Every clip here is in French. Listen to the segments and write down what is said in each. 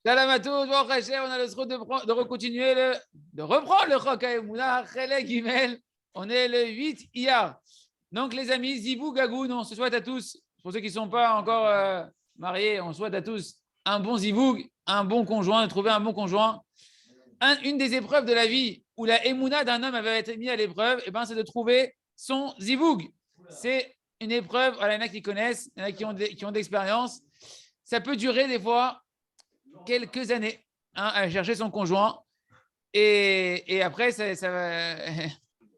Salam à tous, Baruch Hashem, on a le droit de recontinuer, de reprendre le Chok HaEmuna, Chelek Gimel. On est le 8 Iyar. Donc, les amis, Zivou, Gagoun, on se souhaite à tous, pour ceux qui ne sont pas encore mariés, on souhaite à tous un bon Zivou, un bon conjoint, de trouver un bon conjoint. Une des épreuves de la vie où la Emouna d'un homme avait été mise à l'épreuve, c'est de trouver son Zivoug. C'est une épreuve, il y en a qui connaissent, il y en a qui ont d'expérience. Ça peut durer des fois quelques années à chercher son conjoint. Et après,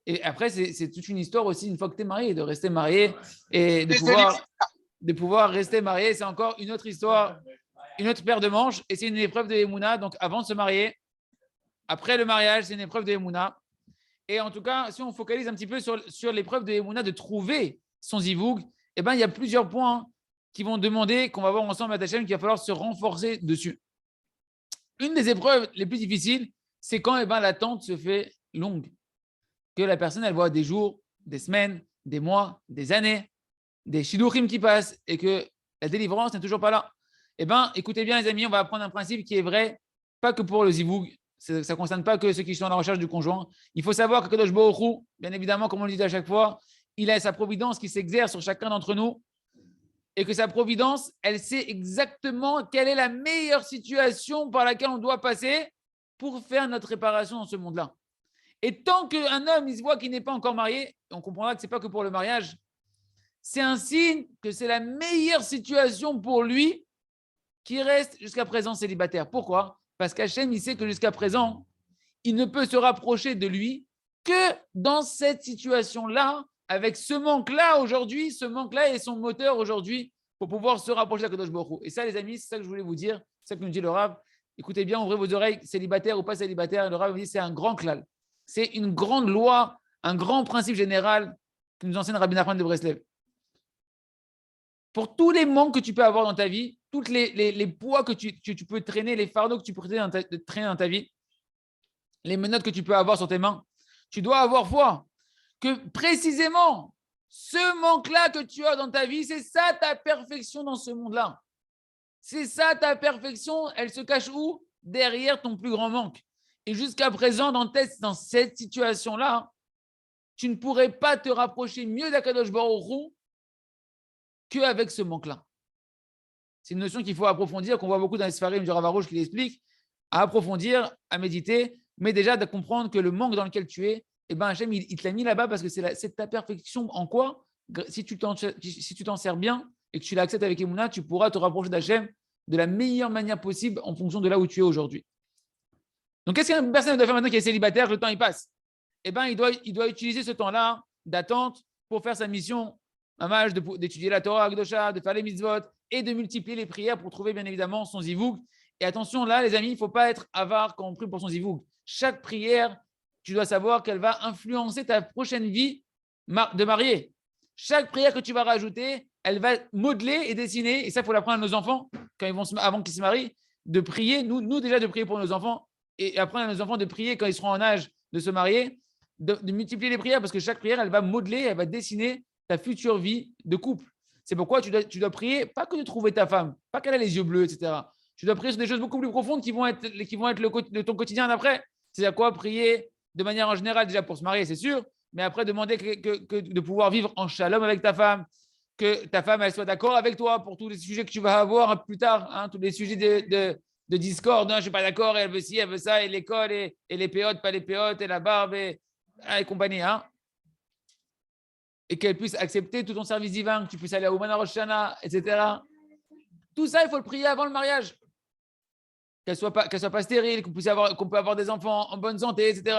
et après c'est toute une histoire aussi, une fois que tu es marié, de rester marié et de pouvoir rester marié. C'est encore une autre histoire, une autre paire de manches. Et c'est une épreuve de Emouna. Donc, avant de se marier, après le mariage, c'est une épreuve de Emouna. Et en tout cas, si on focalise un petit peu sur l'épreuve de Emouna, de trouver son zivoug, il y a plusieurs points qui vont demander, qu'on va voir ensemble à Tachem, qu'il va falloir se renforcer dessus. Une des épreuves les plus difficiles, c'est quand l'attente se fait longue. Que la personne, elle voit des jours, des semaines, des mois, des années, des shidouchim qui passent et que la délivrance n'est toujours pas là. Écoutez bien les amis, on va apprendre un principe qui est vrai, pas que pour le zivoug, ça ne concerne pas que ceux qui sont à la recherche du conjoint. Il faut savoir que Kadosh Baruch Hu, bien évidemment, comme on le dit à chaque fois, il a sa providence qui s'exerce sur chacun d'entre nous et que sa providence, elle sait exactement quelle est la meilleure situation par laquelle on doit passer pour faire notre réparation dans ce monde-là. Et tant qu'un homme, il se voit qu'il n'est pas encore marié, on comprendra que ce n'est pas que pour le mariage, c'est un signe que c'est la meilleure situation pour lui qui reste jusqu'à présent célibataire. Pourquoi ? Parce qu'Hachem, il sait que jusqu'à présent, il ne peut se rapprocher de lui que dans cette situation-là, avec ce manque-là aujourd'hui, ce manque-là est son moteur aujourd'hui pour pouvoir se rapprocher de Kadosh Baruch Hu. Et ça, les amis, c'est ça que je voulais vous dire, c'est ça que nous dit le Rav. Écoutez bien, ouvrez vos oreilles, célibataire ou pas célibataire. Et le Rav dit c'est un grand klal. C'est une grande loi, un grand principe général que nous enseigne Rabbi Nachman de Breslev. Pour tous les manques que tu peux avoir dans ta vie, tous les poids que tu peux traîner, les fardeaux que tu peux traîner dans ta vie, les menottes que tu peux avoir sur tes mains, tu dois avoir foi que précisément ce manque-là que tu as dans ta vie, c'est ça ta perfection dans ce monde-là. C'est ça ta perfection, elle se cache où ? Derrière ton plus grand manque. Et jusqu'à présent, dans cette situation-là, tu ne pourrais pas te rapprocher mieux d'Akadosh Baruch Hu qu'avec ce manque-là. C'est une notion qu'il faut approfondir, qu'on voit beaucoup dans les Sfarim du Rav Arush qui l'explique, à approfondir, à méditer, mais déjà de comprendre que le manque dans lequel tu es, Hachem, il te l'a mis là-bas parce que c'est ta perfection. En quoi ? Si tu t'en sers bien et que tu l'acceptes avec Emouna, tu pourras te rapprocher d'Hachem de la meilleure manière possible en fonction de là où tu es aujourd'hui. Donc, qu'est-ce qu'une personne doit faire maintenant qui est célibataire, le temps il passe ? Il doit utiliser ce temps-là d'attente pour faire sa mission, d'étudier la Torah, Akdosha, de faire les mitzvot et de multiplier les prières pour trouver bien évidemment son zivoug. Et attention, là, les amis, il ne faut pas être avare quand on prie pour son zivoug. Chaque prière, tu dois savoir qu'elle va influencer ta prochaine vie de marié. Chaque prière que tu vas rajouter, elle va modeler et dessiner, et ça, il faut l'apprendre à nos enfants, avant qu'ils se marient, de prier, nous déjà de prier pour nos enfants, et apprendre à nos enfants de prier quand ils seront en âge de se marier, de multiplier les prières, parce que chaque prière, elle va modeler, elle va dessiner ta future vie de couple. C'est pourquoi tu dois prier, pas que de trouver ta femme, pas qu'elle a les yeux bleus, etc. Tu dois prier sur des choses beaucoup plus profondes qui vont être de ton quotidien d'après. C'est-à-dire quoi ? Prier de manière en général déjà pour se marier, c'est sûr, mais après demander que de pouvoir vivre en shalom avec ta femme, que ta femme elle soit d'accord avec toi pour tous les sujets que tu vas avoir plus tard, tous les sujets de discorde, je ne suis pas d'accord, elle veut ci, elle veut ça, et l'école, et les péotes, pas les péotes, et la barbe, et compagnie. Et qu'elle puisse accepter tout ton service divin, que tu puisses aller à Oumana Rosh Hashanah, etc. Tout ça, il faut le prier avant le mariage. Qu'elle soit pas stérile, qu'on peut avoir des enfants en bonne santé, etc.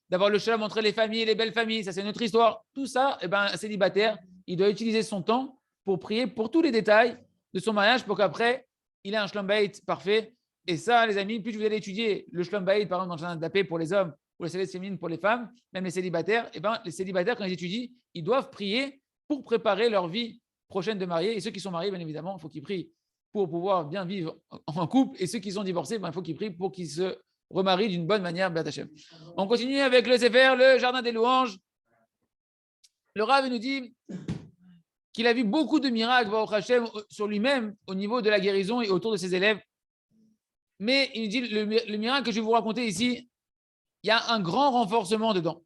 D'avoir le shalom entre les familles et les belles familles, ça c'est une autre histoire. Tout ça, un célibataire, il doit utiliser son temps pour prier pour tous les détails de son mariage pour qu'après, il ait un shalom bayit parfait. Et ça, les amis, plus vous allez étudier le shalom bayit, par exemple, dans le jardin de la paix pour les hommes, ou les célestes féminines pour les femmes, même les célibataires, les célibataires, quand ils étudient, ils doivent prier pour préparer leur vie prochaine de mariée. Et ceux qui sont mariés, bien évidemment, il faut qu'ils prient pour pouvoir bien vivre en couple. Et ceux qui sont divorcés, il faut qu'ils prient pour qu'ils se remarient d'une bonne manière. On continue avec le Sefer, le jardin des louanges. Le Rav nous dit qu'il a vu beaucoup de miracles Baruch Hashem, sur lui-même au niveau de la guérison et autour de ses élèves. Mais il dit, le miracle que je vais vous raconter ici, il y a un grand renforcement dedans.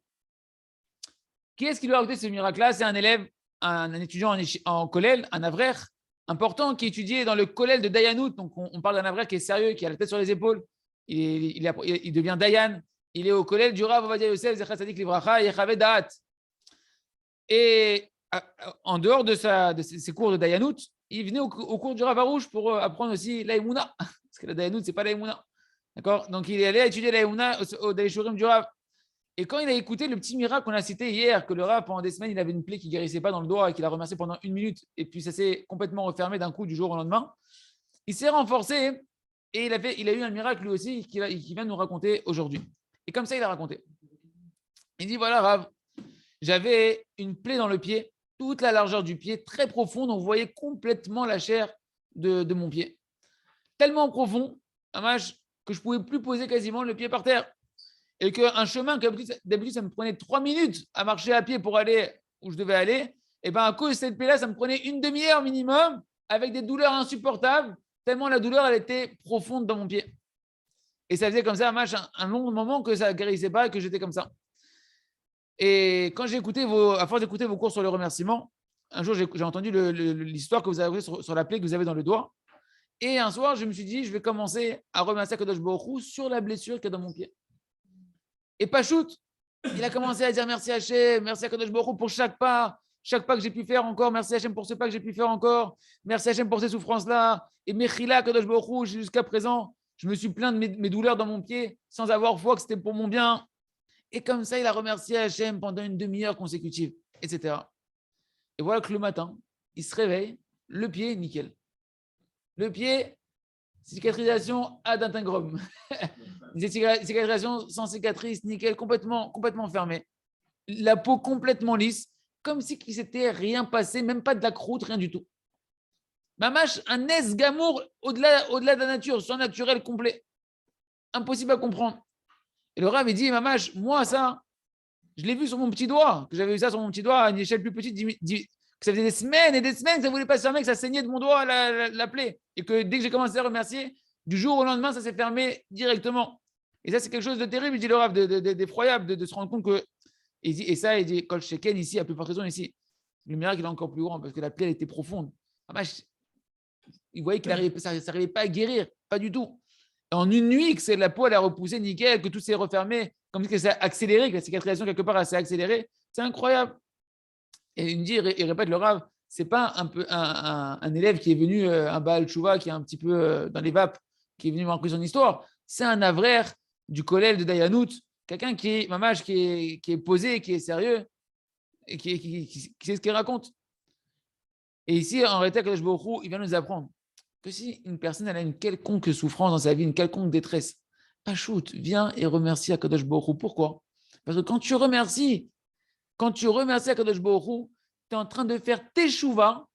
Qui est-ce qui lui a raconté ce miracle-là? C'est un élève, un étudiant en Kollel, un avrer important qui étudiait dans le Kollel de Dayanout. Donc, on parle d'un avrer qui est sérieux, qui a la tête sur les épaules. Il devient Dayan. Il est au Kollel du Rav Ovadia Yosef, Zechat Tzadik Livracha, Yechavet Da'at. Et en dehors de ses cours de Dayanout, il venait au cours du Rav Arouche pour apprendre aussi l'Aïmouna. Parce que la Dayanout, ce n'est pas l'Aïmouna. D'accord? Donc, il est allé étudier l'Aïmouna au Daïshurim du Rav. Et quand il a écouté le petit miracle qu'on a cité hier, que le Rav, pendant des semaines, il avait une plaie qui ne guérissait pas dans le doigt et qu'il a remercié pendant 1 minute, et puis ça s'est complètement refermé d'un coup du jour au lendemain, il s'est renforcé et il a eu un miracle lui aussi qu'il vient nous raconter aujourd'hui. Et comme ça, il a raconté. Il dit, voilà Rav, j'avais une plaie dans le pied, toute la largeur du pied, très profonde, on voyait complètement la chair de mon pied. Tellement profond, que je ne pouvais plus poser quasiment le pied par terre. Et qu'un chemin que d'habitude, ça me prenait 3 minutes à marcher à pied pour aller où je devais aller, et bien à cause de cette plaie-là, ça me prenait une demi-heure minimum avec des douleurs insupportables, tellement la douleur, elle était profonde dans mon pied. Et ça faisait comme ça, un long moment que ça ne guérissait pas et que j'étais comme ça. Et quand j'ai écouté à force d'écouter vos cours sur le remerciement, un jour, j'ai entendu l'histoire que vous avez sur la plaie que vous avez dans le doigt. Et un soir, je me suis dit, je vais commencer à remercier Kadosh Baruch Hu sur la blessure qu'il y a dans mon pied. Et Pachout, il a commencé à dire merci Hachem, merci à Kadosh Baruch Hu pour chaque pas que j'ai pu faire encore, merci Hachem pour ce pas que j'ai pu faire encore, merci Hachem pour ces souffrances-là. Et Mechila Kadosh Baruch Hu, jusqu'à présent, je me suis plaint de mes douleurs dans mon pied sans avoir foi que c'était pour mon bien. Et comme ça, il a remercié Hachem pendant une demi-heure consécutive, etc. Et voilà que le matin, il se réveille, le pied, nickel. Le pied, cicatrisation ad integrum. Cicatrisation sans cicatrice, nickel, complètement fermée. La peau complètement lisse, comme si il ne s'était rien passé, même pas de la croûte, rien du tout. Mamash, un esgamour au-delà de la nature, surnaturel complet. Impossible à comprendre. Et le Rav, il dit, Mamash, moi, ça, je l'ai vu sur mon petit doigt, que j'avais vu ça sur mon petit doigt à une échelle plus petite, que ça faisait des semaines et des semaines que ça ne voulait pas se fermer, que ça saignait de mon doigt la plaie. Et que dès que j'ai commencé à remercier, du jour au lendemain, ça s'est fermé directement. Et ça, c'est quelque chose de terrible, dit le Rav, d'effroyable, de se rendre compte que. Et ça, il dit, Kol Sheken ici, à plus forte raison ici. Le miracle, il est encore plus grand parce que la plaie, elle était profonde. Il voyait que ça n'arrivait pas à guérir, pas du tout. Et en une nuit, que la peau, elle a repoussé nickel, que tout s'est refermé, comme si ça s'est accéléré, que la cicatrisation, quelque part, elle s'est accélérée. C'est incroyable. Et il me dit, il répète le Rav, c'est pas un élève qui est venu, un Baal Tshuva qui est un petit peu dans les vapes, qui est venu me raconter son histoire. C'est un avraire du Kollel de Dayanout, quelqu'un qui est posé, qui est sérieux et qui sait ce qu'il raconte. Et ici, en réalité, Kadosh Baruch Hu, il vient nous apprendre que si une personne elle a une quelconque souffrance dans sa vie, une quelconque détresse, Pachout, viens et remercie à Kadosh Baruch Hu. Pourquoi? Parce que quand tu remercies à Kadosh Baruch Hu, tu es en train de faire teshuva,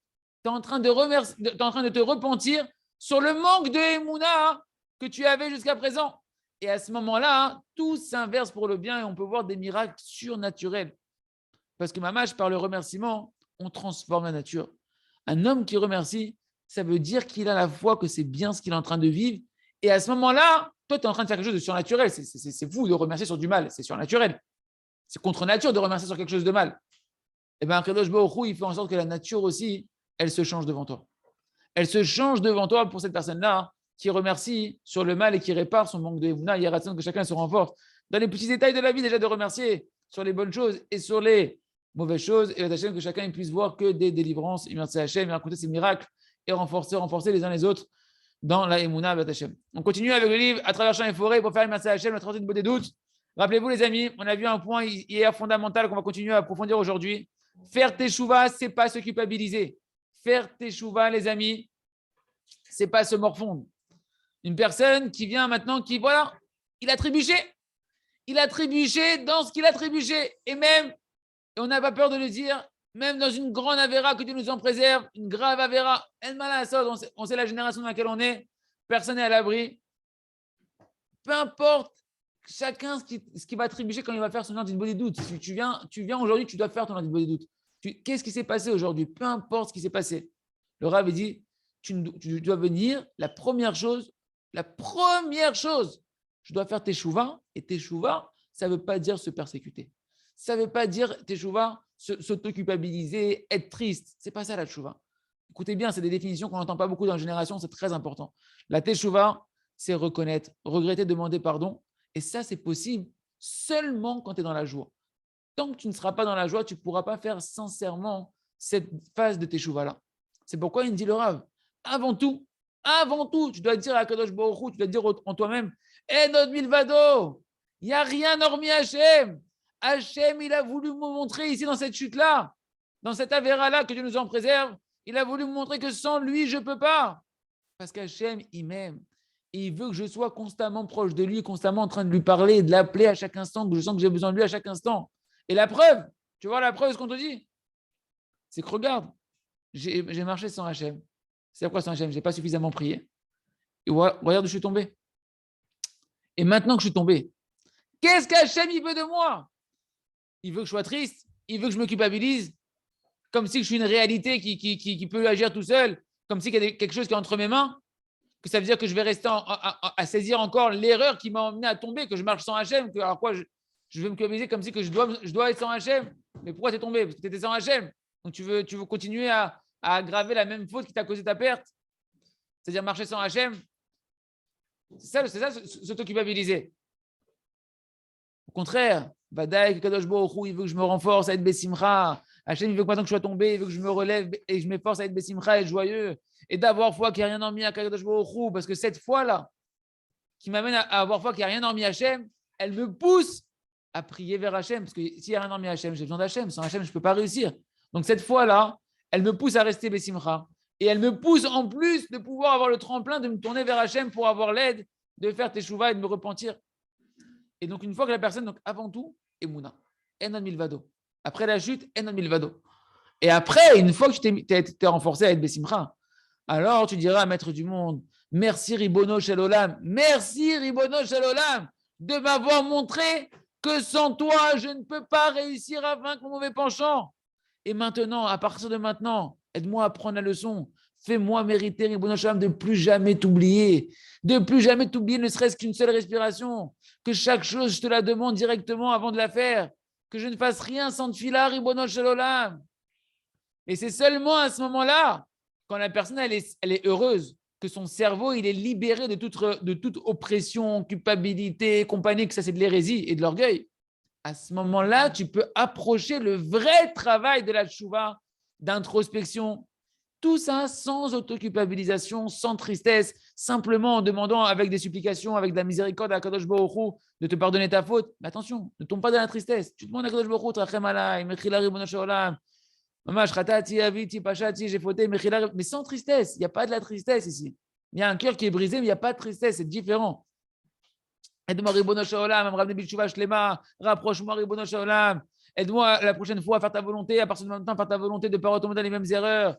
tu es en train de te repentir sur le manque de Emouna que tu avais jusqu'à présent. Et à ce moment-là, tout s'inverse pour le bien et on peut voir des miracles surnaturels. Parce que Mamash, par le remerciement, on transforme la nature. Un homme qui remercie, ça veut dire qu'il a la foi que c'est bien ce qu'il est en train de vivre. Et à ce moment-là, toi, tu es en train de faire quelque chose de surnaturel. C'est fou de remercier sur du mal, c'est surnaturel. C'est contre nature de remercier sur quelque chose de mal. Et bien, Kadosh Baruch Hu, il fait en sorte que la nature aussi, elle se change devant toi. Elle se change devant toi pour cette personne-là qui remercie sur le mal et qui répare son manque de Emouna. Il y a que chacun se renforce dans les petits détails de la vie, déjà de remercier sur les bonnes choses et sur les mauvaises choses. Et Hachem, que chacun puisse voir que des délivrances. Il merci Hachem, et raconter ses miracles et renforcer les uns les autres dans la Emouna avec Hachem. On continue avec le livre À travers champs et forêts pour faire une merci Hachem, la troisième beauté des doutes. Rappelez-vous, les amis, on a vu un point hier fondamental qu'on va continuer à approfondir aujourd'hui. Faire teshuva, ce n'est pas se culpabiliser. Faire teshuva, les amis, ce n'est pas se morfondre. Une personne qui vient maintenant, il a trébuché. Il a trébuché dans ce qu'il a trébuché. Et on n'a pas peur de le dire, même dans une grande avéra, que Dieu nous en préserve, une grave avéra, on sait la génération dans laquelle on est, personne n'est à l'abri. Peu importe, chacun ce qui va trébucher quand il va faire son ordre de doute. Si tu viens aujourd'hui, tu dois faire ton ordre de doute. Qu'est-ce qui s'est passé aujourd'hui? Peu importe ce qui s'est passé. Le Rav dit, tu dois venir, la première chose, La première chose, je dois faire teshuva. Et teshuva, ça ne veut pas dire se persécuter. Ça ne veut pas dire teshuva, s'auto-culpabiliser, être triste. Ce n'est pas ça la teshuva. Écoutez bien, c'est des définitions qu'on n'entend pas beaucoup dans la génération, c'est très important. La teshuva, c'est reconnaître, regretter, demander pardon. Et ça, c'est possible seulement quand tu es dans la joie. Tant que tu ne seras pas dans la joie, tu ne pourras pas faire sincèrement cette phase de teshuva-là. C'est pourquoi il me dit le Rav, avant tout, tu dois dire à Kadosh Baruch Hu, tu dois dire en toi-même, notre milvado, il n'y a rien hormis Hachem. Hachem, il a voulu me montrer ici dans cette chute-là, dans cette avéra-là, que Dieu nous en préserve, il a voulu me montrer que sans lui, je ne peux pas. Parce qu'Hachem, il m'aime. Et il veut que je sois constamment proche de lui, constamment en train de lui parler, de l'appeler à chaque instant, que je sens que j'ai besoin de lui à chaque instant. Et la preuve, tu vois la preuve de ce qu'on te dit, c'est que regarde, j'ai marché sans Hachem. C'est pourquoi sans Hachem, je n'ai pas suffisamment prié. Et regarde où je suis tombé. Et maintenant que je suis tombé, qu'est-ce qu'Hachem il veut de moi? Il veut que je sois triste, il veut que je me culpabilise, comme si je suis une réalité qui peut agir tout seul, comme si il y a quelque chose qui est entre mes mains, que ça veut dire que je vais rester à saisir encore l'erreur qui m'a emmené à tomber, que je marche sans Hachem, que alors quoi, je vais me culpabiliser comme si que je dois être sans Hachem. Mais pourquoi tu es tombé? Parce que tu étais sans Hachem. Donc tu veux continuer à aggraver la même faute qui t'a causé ta perte, c'est-à-dire marcher sans Hachem. C'est ça, s'auto-culpabiliser. Au contraire, Vadaï, Kadosh Baruch Hu, il veut que je me renforce à être Bessimcha. Hachem, il veut que maintenant que je sois tombé, il veut que je me relève et que je m'efforce à être Bessimcha et être joyeux. Et d'avoir foi qu'il n'y a rien dormi à Kadosh Baruch Hu. Parce que cette foi-là, qui m'amène à avoir foi qu'il n'y a rien dormi à Hachem, elle me pousse à prier vers Hachem. Parce que s'il n'y a rien dormi à Hachem, j'ai besoin d'Hachem. Sans Hachem, je ne peux pas réussir. Donc cette foi-là, elle me pousse à rester Bessimcha. Et elle me pousse en plus de pouvoir avoir le tremplin de me tourner vers Hachem pour avoir l'aide de faire teshuva et de me repentir. Et donc, une fois que la personne, donc avant tout, Emouna, Enon Milvado. Après la chute, Enon Milvado. Et après, une fois que tu t'es renforcé à être Bessimcha, alors tu diras à Maître du Monde, merci Ribono Shel-Olam, merci Ribono Shel-Olam de m'avoir montré que sans toi, je ne peux pas réussir à vaincre mon mauvais penchant. Et maintenant, à partir de maintenant, aide-moi à prendre la leçon. Fais-moi mériter, Ribono Shel-Olam, de plus jamais t'oublier. De plus jamais t'oublier, ne serait-ce qu'une seule respiration. Que chaque chose, je te la demande directement avant de la faire. Que je ne fasse rien sans tefila, Ribono Shel-Olam. Et c'est seulement à ce moment-là, quand la personne elle est heureuse, que son cerveau il est libéré de toute oppression, culpabilité, compagnie, que ça c'est de l'hérésie et de l'orgueil. À ce moment-là, tu peux approcher le vrai travail de la tchouva, d'introspection. Tout ça sans autoculpabilisation, sans tristesse, simplement en demandant avec des supplications, avec de la miséricorde à Kadosh Baruch Hu de te pardonner ta faute. Mais attention, ne tombe pas dans la tristesse. Tu demandes à Kadosh Baruch Hu, Trachem alay, Mechila Ribono Shel Olam, Mamash, Khatati, Aviti, Pachati, j'ai fauté, Mechila, mais sans tristesse. Il n'y a pas de la tristesse ici. Il y a un cœur qui est brisé, mais il n'y a pas de tristesse, c'est différent. Aide-moi, Ribono Shel Olam, à me ramener Bilchouva Shlema, rapproche-moi, Ribono Shel Olam. Aide-moi la prochaine fois à faire ta volonté, à partir de maintenant, à faire ta volonté de ne pas retomber dans les mêmes erreurs.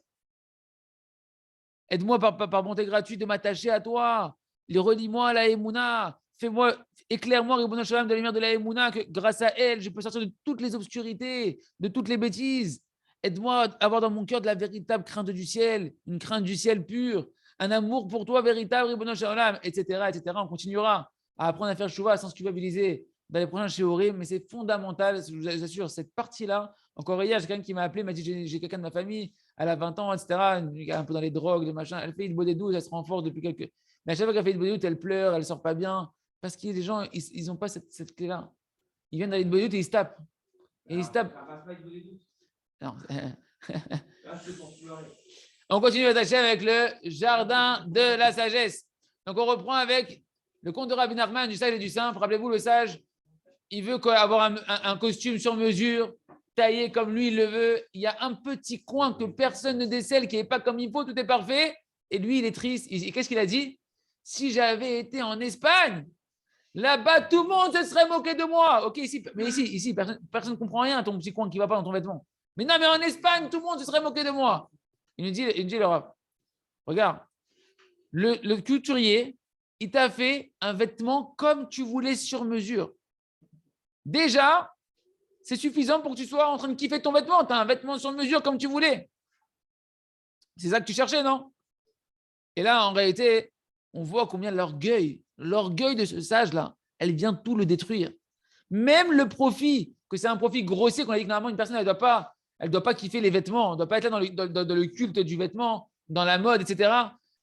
Aide-moi par bonté gratuite de m'attacher à toi. Relis-moi la Emouna. Fais-moi, éclaire-moi, Ribono Shel Olam, de la lumière de la Emouna, que grâce à elle, je peux sortir de toutes les obscurités, de toutes les bêtises. Aide-moi à avoir dans mon cœur de la véritable crainte du ciel, une crainte du ciel pure, un amour pour toi véritable, Ribono Shel Olam, etc., etc. On continuera à apprendre à faire chouva sans se culpabiliser dans les prochains shiurim, mais c'est fondamental, je vous assure, cette partie-là. Encore hier, j'ai quelqu'un qui m'a appelé, m'a dit j'ai quelqu'un de ma famille, elle a 20 ans, etc., un peu dans les drogues, les machins, elle fait une bodé 12, elle se renforce depuis quelques... Mais à chaque fois qu'elle fait une bodé 12, elle pleure, elle ne sort pas bien, parce que les gens, ils n'ont pas cette clé-là. Ils viennent dans les bodé 12 et ils se tapent. Et ils se tapent. Non. On continue à attacher avec le jardin de la sagesse. Donc on reprend avec le conte de Rabbi Nachman du sage et du simple. Rappelez-vous, le sage, il veut avoir un costume sur mesure, taillé comme lui il le veut. Il y a un petit coin que personne ne décèle, qui n'est pas comme il faut, tout est parfait. Et lui, il est triste. Et qu'est-ce qu'il a dit? Si j'avais été en Espagne, là-bas, tout le monde se serait moqué de moi. Ok, ici personne ne comprend rien à ton petit coin qui ne va pas dans ton vêtement. Mais non, mais en Espagne, tout le monde se serait moqué de moi. Il nous dit le Rav, regarde, le couturier, il t'a fait un vêtement comme tu voulais sur mesure. Déjà, c'est suffisant pour que tu sois en train de kiffer ton vêtement. Tu as un vêtement sur mesure comme tu voulais. C'est ça que tu cherchais, non? Et là, en réalité, on voit combien l'orgueil de ce sage-là, elle vient tout le détruire. Même le profit, que c'est un profit grossier, qu'on a dit que normalement, une personne, elle doit pas kiffer les vêtements, elle ne doit pas être là dans le culte du vêtement, dans la mode, etc.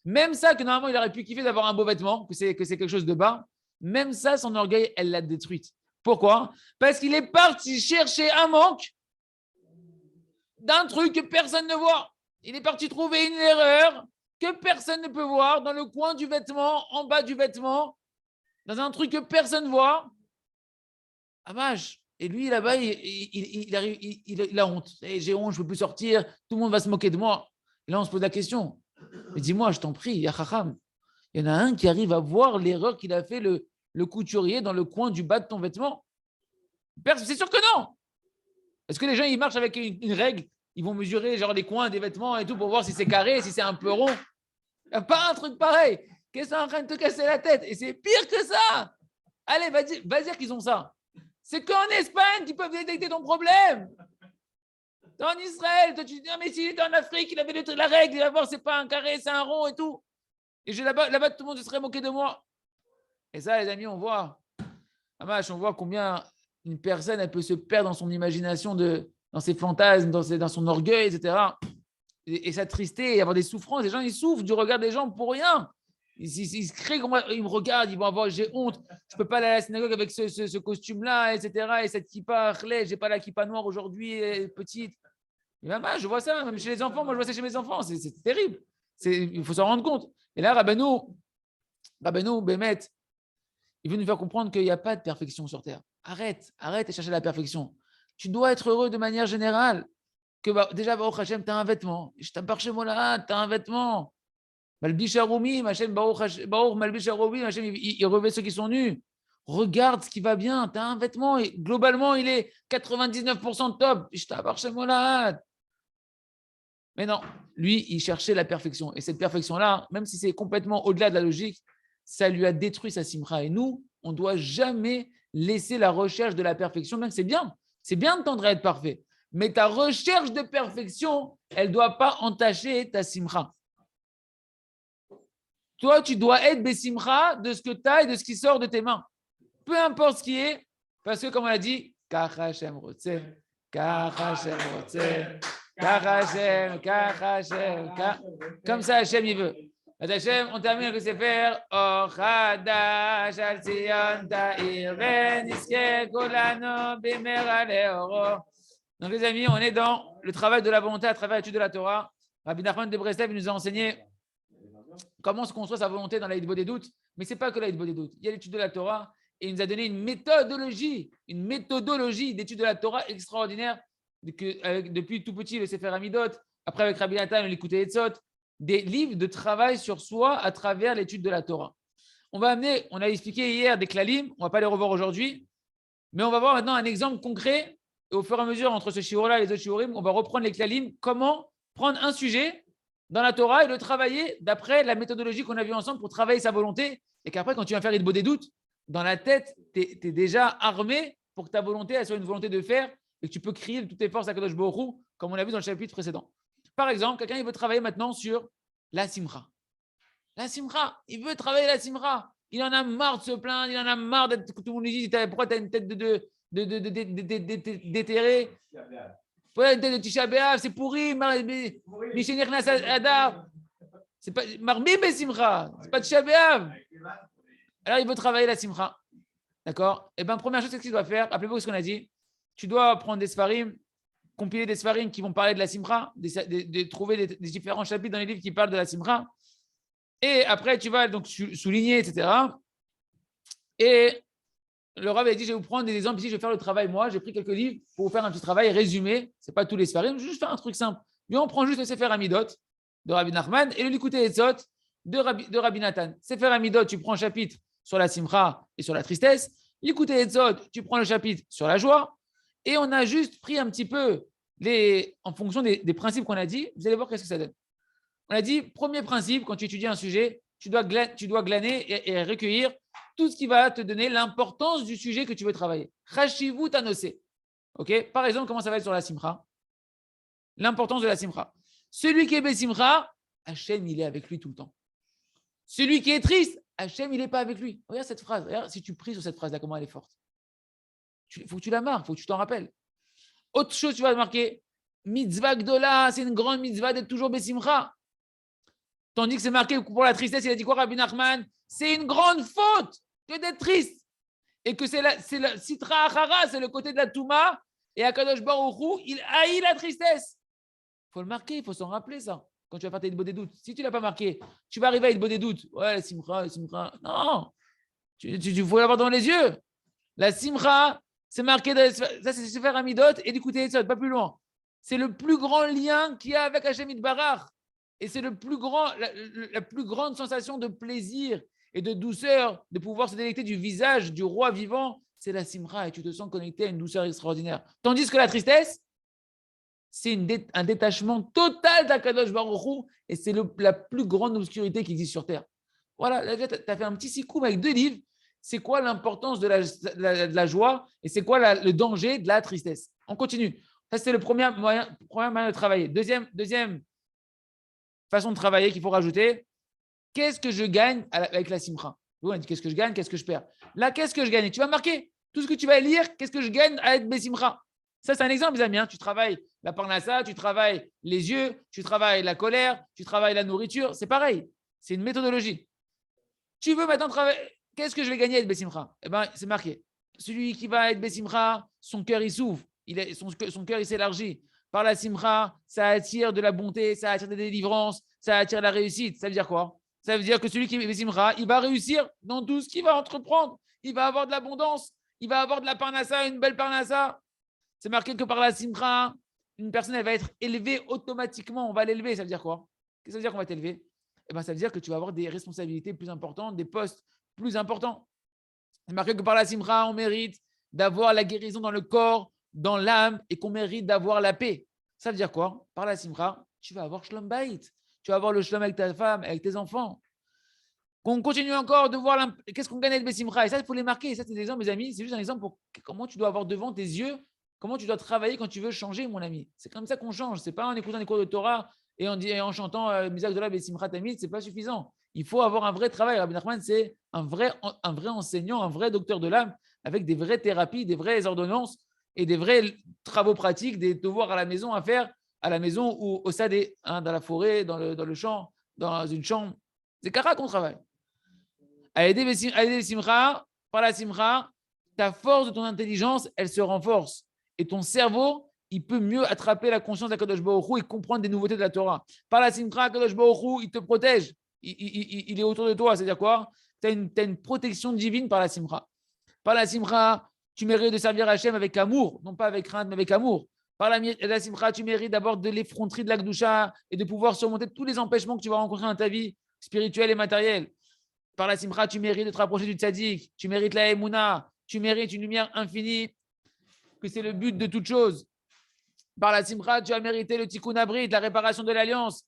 Même ça, que normalement, il aurait pu kiffer d'avoir un beau vêtement, que c'est quelque chose de bas, même ça, son orgueil, elle l'a détruite. Pourquoi? Parce qu'il est parti chercher un manque d'un truc que personne ne voit. Il est parti trouver une erreur que personne ne peut voir dans le coin du vêtement, en bas du vêtement, dans un truc que personne ne voit. Amash. Et lui, là-bas, il a honte. J'ai honte, je ne peux plus sortir, tout le monde va se moquer de moi. Et là, on se pose la question. Mais dis-moi, je t'en prie, ya Chacham, il y en a un qui arrive à voir l'erreur qu'il a fait le couturier dans le coin du bas de ton vêtement. C'est sûr que non. Est-ce que les gens, ils marchent avec une règle? Ils vont mesurer genre les coins des vêtements et tout pour voir si c'est carré, si c'est un peu rond. Il n'y a pas un truc pareil. Qu'est-ce que c'est en train de te casser la tête? Et c'est pire que ça. Allez, va dire qu'ils ont ça. C'est qu'en Espagne, tu peux détecter ton problème. En Israël, toi, tu dis, non, mais s'il était en Afrique, il avait la règle, il va voir, c'est pas un carré, c'est un rond et tout. Et là-bas, tout le monde se serait moqué de moi. Et ça, les amis, on voit. Amash, on voit combien une personne, elle peut se perdre dans son imagination, dans ses fantasmes, dans son orgueil, etc. Et s'attrister et avoir des souffrances. Les gens, ils souffrent du regard des gens pour rien. Ils se créent, ils me regardent, ils vont avoir, j'ai honte, je ne peux pas aller à la synagogue avec ce costume-là, etc. Et cette kippa, je n'ai pas la kippa noire aujourd'hui, petite. Et même, je vois ça, même chez les enfants, moi je vois ça chez mes enfants, c'est terrible. Il faut s'en rendre compte. Et là, Rabbeinu, Bémet, il veut nous faire comprendre qu'il n'y a pas de perfection sur Terre. Arrête de chercher la perfection. Tu dois être heureux de manière générale. Déjà, Baruch Hashem, tu as un vêtement. Je t'appartiens chez moi là, tu as un vêtement. Malbish Haroumi, Hashem, Baruch Malbish Haroumi, Hashem, il revêt ceux qui sont nus. Regarde ce qui va bien. Tu as un vêtement. Et globalement, il est 99% top. Je t'appartiens chez moi là. Mais non, lui, il cherchait la perfection. Et cette perfection-là, même si c'est complètement au-delà de la logique, ça lui a détruit sa simra. Et nous, on ne doit jamais laisser la recherche de la perfection, même c'est bien de tendre à être parfait. Mais ta recherche de perfection, elle ne doit pas entacher ta simra. Toi, tu dois être besimra de ce que tu as et de ce qui sort de tes mains. Peu importe ce qui est, parce que comme on a dit, Kachashem Rotse, Kachashem Rotse. Comme ça, Hachem, il veut. Hachem, on termine avec ce faire. Donc, les amis, on est dans le travail de la volonté à travers l'étude de la Torah. Rabbi Nachman de Breslev nous a enseigné comment se construire sa volonté dans la Hitbo des doutes. Mais ce n'est pas que la Hitbo des doutes. Il y a l'étude de la Torah et il nous a donné une méthodologie d'étude de la Torah extraordinaire. Depuis tout petit, le Sefer Amidot, après avec Rabbi Nathan, on l'écoutait Etzot, des livres de travail sur soi à travers l'étude de la Torah. On a expliqué hier des klalim, on ne va pas les revoir aujourd'hui, mais on va voir maintenant un exemple concret. Et au fur et à mesure, entre ce shiur-là et les autres shiurim, on va reprendre les klalim, comment prendre un sujet dans la Torah et le travailler d'après la méthodologie qu'on a vue ensemble pour travailler sa volonté. Et qu'après, quand tu vas faire Hitbo des doutes, dans la tête, tu es déjà armé pour que ta volonté elle soit une volonté de faire et que tu peux crier de toutes tes forces à Kadosh Baruch Hu, comme on l'a vu dans le chapitre précédent. Par exemple, quelqu'un il veut travailler maintenant sur la simra. La simra, il veut travailler la simra. Il en a marre de se plaindre, il en a marre d'être que tout le monde lui dit pourquoi tu as une tête déterré. Pourquoi une tête de Tisha B'Av, c'est pourri, Mishenir Nas Adar. C'est pas Marbim et Simcha, c'est pas Tisha B'Av. Alors il veut travailler la simra. D'accord? Et bien, première chose, c'est ce qu'il doit faire. Rappelez-vous ce qu'on a dit. Tu dois prendre des sfarim, compiler des sfarim qui vont parler de la simra, trouver des différents chapitres dans les livres qui parlent de la simra. Et après, tu vas donc souligner, etc. Et le Rav a dit, je vais vous prendre des exemples ici, je vais faire le travail moi. J'ai pris quelques livres pour vous faire un petit travail résumé. Ce n'est pas tous les sfarim, je vais juste faire un truc simple. Mais on prend juste le Sefer Amidot de Rabbi Nachman et le Likutei Etzot de Rabbi Nathan. Sefer Amidot, tu prends un chapitre sur la simra et sur la tristesse. Likutei Etzot, tu prends le chapitre sur la joie. Et on a juste pris un petit peu, en fonction des principes qu'on a dit, vous allez voir qu'est-ce que ça donne. On a dit, premier principe, quand tu étudies un sujet, tu dois glaner et recueillir tout ce qui va te donner l'importance du sujet que tu veux travailler. Chashivu tanose. Ok. Par exemple, comment ça va être sur la simra? L'importance de la simra. Celui qui est besimra, Hachem, il est avec lui tout le temps. Celui qui est triste, Hachem, il n'est pas avec lui. Regarde cette phrase. Regarde, si tu pries sur cette phrase-là, comment elle est forte. Il faut que tu la marques, il faut que tu t'en rappelles. Autre chose, tu vas marquer. Mitzvah Gdola, c'est une grande mitzvah d'être toujours Bessimcha. Tandis que c'est marqué pour la tristesse, il a dit quoi, Rabbi Nachman? C'est une grande faute que d'être triste. Et que c'est la Sitra Achara, c'est le côté de la Touma. Et Akadosh Baruch Hu, il haït la tristesse. Il faut le marquer, il faut s'en rappeler ça. Quand tu vas faire tes des doutes. Si tu ne l'as pas marqué, tu vas arriver à des doutes. Ouais, la Simcha. Non, tu faut l'avoir dans les yeux. La Simcha, c'est marqué, ça c'est se faire Amidot et d'écouter les autres, pas plus loin. C'est le plus grand lien qu'il y a avec Hachem Itbarach. Et c'est le plus grand, la plus grande sensation de plaisir et de douceur, de pouvoir se délecter du visage du roi vivant, c'est la Simcha et tu te sens connecté à une douceur extraordinaire. Tandis que la tristesse, c'est un détachement total d'Akadosh Baruch Hu et c'est la plus grande obscurité qui existe sur Terre. Voilà, tu as fait un petit sikoum avec 2 livres. C'est quoi l'importance de la joie et c'est quoi le danger de la tristesse. On continue. Ça, c'est le premier moyen de travailler. Deuxième façon de travailler qu'il faut rajouter. Qu'est-ce que je gagne avec la simcha? Qu'est-ce que je gagne? Qu'est-ce que je perds? Là, qu'est-ce que je gagne? Tu vas marquer tout ce que tu vas lire. Qu'est-ce que je gagne à être Bessimcha? Ça, c'est un exemple, mes amis. Tu travailles la parnassa, tu travailles les yeux, tu travailles la colère, tu travailles la nourriture. C'est pareil. C'est une méthodologie. Tu veux maintenant travailler. Qu'est-ce que je vais gagner à être Bessimcha? Eh bien, c'est marqué. Celui qui va être Bessimcha, son cœur, il s'ouvre. Son cœur, il s'élargit. Par la simcha, ça attire de la bonté, ça attire des délivrances, ça attire la réussite. Ça veut dire quoi? Ça veut dire que celui qui est Bessimcha, il va réussir dans tout ce qu'il va entreprendre. Il va avoir de l'abondance, il va avoir de la parnassa, une belle parnassa. C'est marqué que par la simcha, une personne, elle va être élevée automatiquement. On va l'élever. Ça veut dire quoi? Qu'est-ce que ça veut dire qu'on va t'élever? Eh bien, ça veut dire que tu vas avoir des responsabilités plus importantes, des postes plus importants. C'est marqué que par la simcha, on mérite d'avoir la guérison dans le corps, dans l'âme, et qu'on mérite d'avoir la paix. Ça veut dire quoi? Par la simcha, tu vas avoir shlom bayit. Tu vas avoir le shlom avec ta femme, avec tes enfants. On continue encore de voir qu'est-ce qu'on gagne avec Bessimcha. Et ça, il faut les marquer. Et ça, c'est des exemples, mes amis. C'est juste un exemple pour comment tu dois avoir devant tes yeux, comment tu dois travailler quand tu veux changer, mon ami. C'est comme ça qu'on change. Ce n'est pas en écoutant des cours de Torah et en chantant Mizak de la Bessimcha Tamid, ce n'est pas suffisant. Il faut avoir un vrai travail. Rabbi Nachman, c'est un vrai enseignant, un vrai docteur de l'âme, avec des vraies thérapies, des vraies ordonnances et des vrais travaux pratiques, des devoirs à la maison à faire, à la maison ou au stade, dans la forêt, dans le champ, dans une chambre. C'est Kara qu'on travaille. À aider Simcha, par la Simcha, ta force de ton intelligence, elle se renforce. Et ton cerveau, il peut mieux attraper la conscience d'Akadosh Baruch Hu et comprendre des nouveautés de la Torah. Par la Simcha, Akadosh Baruch Hu, il te protège. Il est autour de toi. C'est-à-dire quoi? Tu as une protection divine par la Simcha. Par la Simcha, tu mérites de servir Hachem avec amour, non pas avec crainte, mais avec amour. Par la Simcha, tu mérites d'abord de l'effronterie de la Gdusha et de pouvoir surmonter tous les empêchements que tu vas rencontrer dans ta vie spirituelle et matérielle. Par la simcha, tu mérites de te rapprocher du tzaddik, tu mérites la émouna, tu mérites une lumière infinie, que c'est le but de toute chose. Par la simcha, tu as mérité le tikkun abrit, la réparation de l'alliance.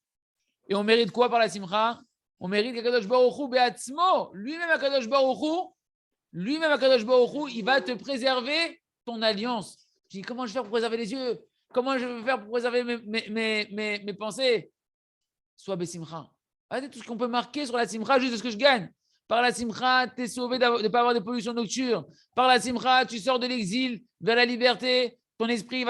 Et on mérite quoi par la simcha? On mérite qu'Akadosh Baruch Hu be'atzmo, lui-même Akadosh Baruch Hu, il va te préserver ton alliance. Tu dis, comment je vais faire pour préserver les yeux? Comment je vais faire pour préserver mes pensées? Sois besimcha. Regardez tout ce qu'on peut marquer sur la simcha, juste de ce que je gagne. Par la simcha, tu es sauvé de ne pas avoir de pollution nocturne. Par la simcha, tu sors de l'exil vers la liberté. Ton esprit il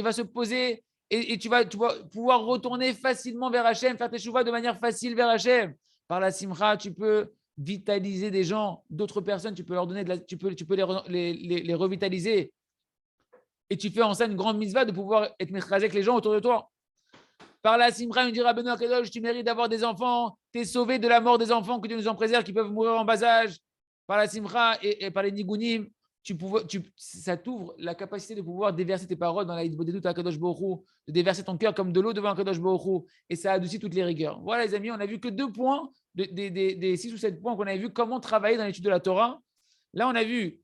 va se poser et tu vas pouvoir retourner facilement vers Hachem, faire tes chouvas de manière facile vers Hachem. Par la simcha, tu peux vitaliser des gens, d'autres personnes, tu peux leur donner tu peux les revitaliser. Et tu fais en ça une grande mitzvah de pouvoir être méchrasé avec les gens autour de toi. Par la simcha, il dira Benoît Kadosh, tu mérites d'avoir des enfants, tu es sauvé de la mort des enfants, que Dieu nous en préserve, qui peuvent mourir en bas âge. Par la simcha et par les nigunim, ça t'ouvre la capacité de pouvoir déverser tes paroles dans la hitbodedut à Kadosh Baruch Hu, de déverser ton cœur comme de l'eau devant Kadosh Baruch Hu, et ça adoucit toutes les rigueurs. Voilà les amis, on a vu que 2 points, des 6 ou 7 points qu'on avait vu comment travailler dans l'étude de la Torah. Là, on a vu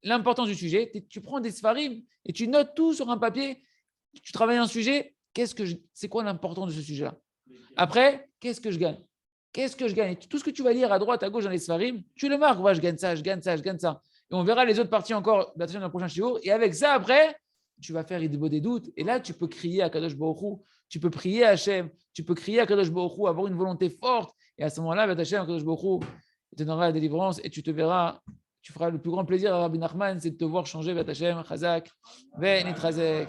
l'importance du sujet. Tu prends des sfarim et tu notes tout sur un papier, tu travailles un sujet. C'est quoi l'importance de ce sujet-là? Après, qu'est-ce que je gagne? Qu'est-ce que je gagne? Tout ce que tu vas lire à droite, à gauche dans les Sfarim, tu le marques. Ouais, je gagne ça, je gagne ça, je gagne ça. Et on verra les autres parties encore dans le prochain shiur. Et avec ça, après, tu vas faire des doutes. Et là, tu peux crier à Kadosh Baruch Hu tu peux prier à Hachem, tu peux crier à Kadosh Baruch Hu, avoir une volonté forte. Et à ce moment-là, Hachem, Kadosh Baruch Hu, il te donnera la délivrance et tu te verras, tu feras le plus grand plaisir à Rabbi Nachman, c'est de te voir changer, Hachem, Chazak, Ve Nitrazek.